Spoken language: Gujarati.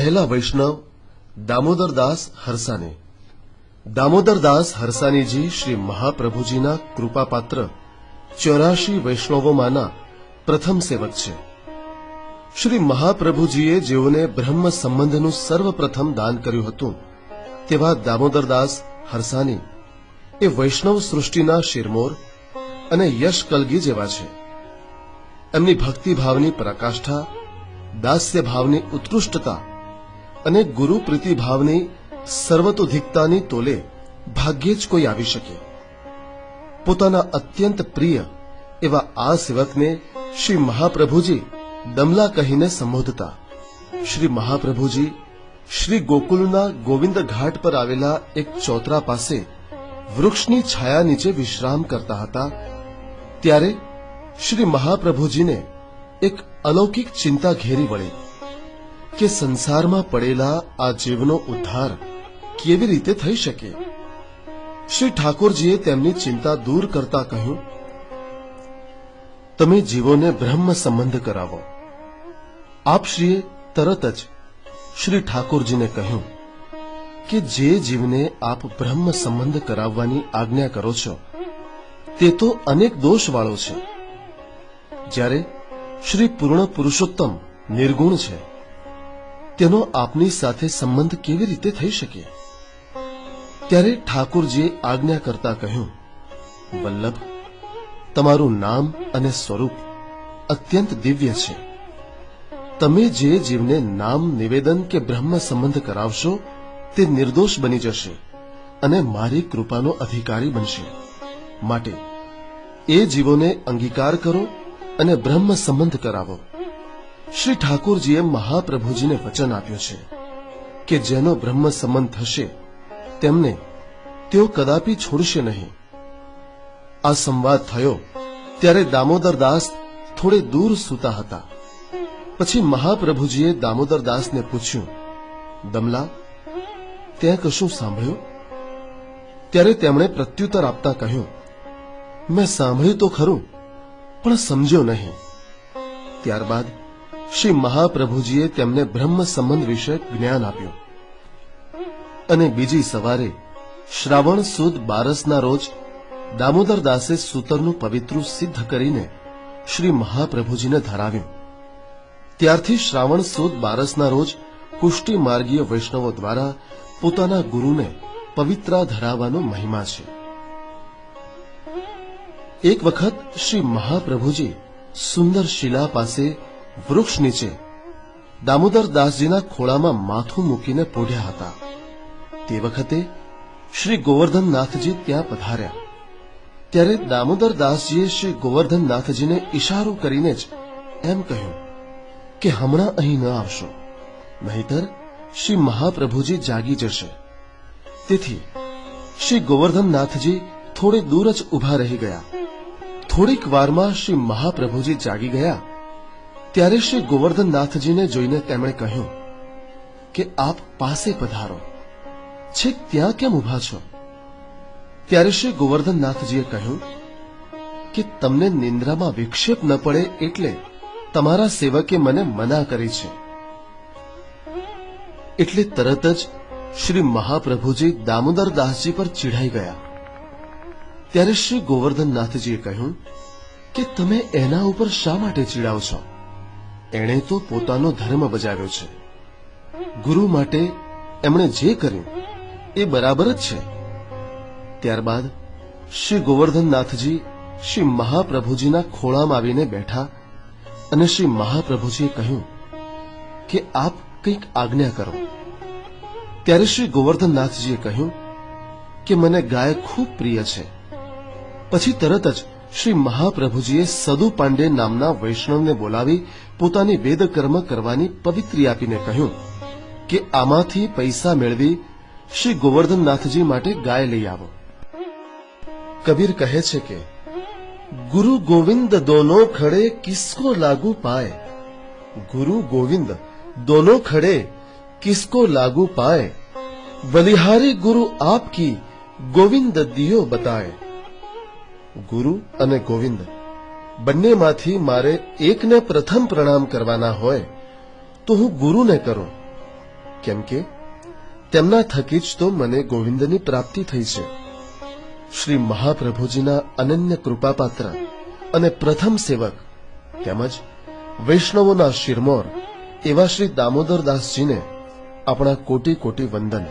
પહેલા વૈષ્ણવ દામોદરદાસ હરસાની। દામોદરદાસ હરસાનીજી શ્રી મહાપ્રભુજીના કૃપાપાત્ર 84 વૈષ્ણવોમાંના પ્રથમ સેવક છે। શ્રી મહાપ્રભુજીએ જેઓને બ્રહ્મ સંબંધનું સર્વપ્રથમ દાન કર્યું હતું તેવા દામોદરદાસ હરસાની એ વૈષ્ણવ સૃષ્ટિના શિરમોર અને યશ કલગી જેવા છે। એમની ભક્તિભાવની પરાકાષ્ઠા, દાસ્ય ભાવની ઉત્કૃષ્ટતા અને ગુરુ પ્રીતિભાવની સર્વતોધિકતાની તોલે ભાગ્યે જ કોઈ આવી શકે। પોતાના અત્યંત પ્રિય એવા આ સેવકને શ્રી મહાપ્રભુજી દમલા કહીને સંબોધતા। શ્રી મહાપ્રભુજી શ્રી ગોકુલના ગોવિંદ ઘાટ પર આવેલા એક ચોતરા પાસે વૃક્ષની છાયા નીચે વિશ્રામ કરતા હતા ત્યારે શ્રી મહાપ્રભુજીને એક અલૌકિક ચિંતા ઘેરી વળી કે સંસારમાં પડેલા આ જીવનો ઉદ્ધાર કેવી રીતે થઈ શકે। શ્રી ઠાકોરજીએ તેમની ચિંતા દૂર કરતા કહ્યું, તમે જીવોને બ્રહ્મ સંબંધ કરાવો। આપશ્રીએ તરત જ શ્રી ઠાકોરજીને કહ્યું કે જે જીવને આપ બ્રહ્મ સંબંધ કરાવવાની આજ્ઞા કરો છો તે તો અનેક દોષવાળો છે, જ્યારે શ્રી પૂર્ણ પુરુષોત્તમ નિર્ગુણ છે તેનો આપની સાથે સંબંધ કેવી રીતે થઈ શકે। ત્યારે ઠાકોરજીએ આજ્ઞા કરતા કહ્યું, વલ્લભ, તમારું નામ અને સ્વરૂપ અત્યંત દિવ્ય છે। તમે જે જીવને નામ નિવેદન કે બ્રહ્મ સંબંધ કરાવશો તે નિર્દોષ બની જશે અને મારી કૃપાનો અધિકારી બનશે। માટે એ જીવોને અંગીકાર કરો અને બ્રહ્મ સંબંધ કરાવો। શ્રી ઠાકોરજીએ મહાપ્રભુજીને વચન આપ્યું છે કે જેનો બ્રહ્મ સંબંધ થશે તેમને તેઓ કદાપી છોડશે નહીં। આ સંવાદ થયો ત્યારે દામોદરદાસ થોડે દૂર સૂતા હતા। પછી મહાપ્રભુજીએ દામોદરદાસને પૂછ્યું, દમલા, ત્યાં કશું સાંભળ્યું? ત્યારે તેમણે પ્રત્યુત્તર આપતા કહ્યું, મેં સાંભળ્યું તો ખરું પણ સમજ્યો નહીં। ત્યારબાદ શ્રી મહાપ્રભુજીએ તેમને બ્રહ્મ સંબંધ વિશે જ્ઞાન આપ્યું અને બીજી સવારે શ્રાવણ સુદ 12ના રોજ દામોદરદાસે સૂતરનું પવિત્રું સિદ્ધ કરીને શ્રી મહાપ્રભુજીને ધરાવ્યું। ત્યારથી શ્રાવણ સુદ 12ના રોજ પુષ્ટિ માર્ગીય વૈષ્ણવો દ્વારા પોતાના ગુરુને પવિત્રા ધરાવવાનો મહિમા છે। એક વખત શ્રી મહાપ્રભુજી સુંદર શિલા પાસે વૃક્ષ નીચે દામોદરદાસજીના ખોળામાં માથું મૂકીને પોઢ્યા હતા। તે વખતે શ્રી ગોવર્ધનનાથજી ત્યાં પધાર્યા। ત્યારે દામોદરદાસજીએ શ્રી ગોવર્ધનનાથજીને ઇશારો કરીને જ એમ કહ્યું કે હમણાં અહીં ન આવશો, નહીતર શ્રી મહાપ્રભુજી જાગી જશે। તેથી શ્રી ગોવર્ધનનાથજી થોડે દૂર જ ઊભા રહી ગયા। થોડીક વારમાં શ્રી મહાપ્રભુજી જાગી ગયા ત્યારે શ્રી ગોવર્ધનનાથજીને જોઈને તેમણે કહ્યું કે આપ પાસે પધારો, છેક ત્યાં કેમ ઊભા છો? ત્યારે શ્રી ગોવર્ધનનાથજીએ કહ્યું કે તમને નિંદ્રામાં વિક્ષેપ ન પડે એટલે તમારા સેવકે મને મના કરી છે। એટલે તરત જ શ્રી મહાપ્રભુજી દામોદરદાસજી પર ચીડાઈ ગયા। ત્યારે શ્રી ગોવર્ધનનાથજીએ કહ્યું કે તમે એના ઉપર શા માટે ચીડાવ છો? એણે તો પોતાનો ધર્મ બજાવ્યો છે। ગુરુ માટે એમણે જે કર્યું એ બરાબર જ છે। ત્યારબાદ શ્રી ગોવર્ધનનાથજી શ્રી મહાપ્રભુજીના ખોળામાં આવીને બેઠા અને શ્રી મહાપ્રભુજીએ કહ્યું કે આપ કંઈક આજ્ઞા કરો। ત્યારે શ્રી ગોવર્ધનનાથજીએ કહ્યું કે મને ગાય ખૂબ પ્રિય છે। પછી તરત જ શ્રી મહાપ્રભુજીએ સદુ પાંડે નામના વૈષ્ણવને બોલાવી પોતાની વેદકર્મ કરવાની પવિત્રી આપીને કહ્યું કે આમાંથી પૈસા મેળવી શ્રી ગોવર્ધનનાથજી માટે ગાય લઈ આવો। કબીર કહે છે કે ગુરુ ગોવિંદ દોનો ખડે કિસકો લાગુ પાય, ગુરુ ગોવિંદ દોનો ખડે કિસકો લાગુ પાય, બલિહારી ગુરુ આપકી ગોવિંદ દિયો બતાય। ગુરુ અને ગોવિંદ બંનેમાંથી મારે એકને પ્રથમ પ્રણામ કરવાના હોય તો હું ગુરુને કરું કેમ કે તેમના થકી જ તો મને ગોવિંદની પ્રાપ્તિ થઈ છે. શ્રી મહાપ્રભુજીના અનન્ય કૃપાપાત્ર અને પ્રથમ સેવક તેમજ વૈષ્ણવોના શિરમોર એવા શ્રી દામોદરદાસજીને આપણા કોટી કોટી વંદન.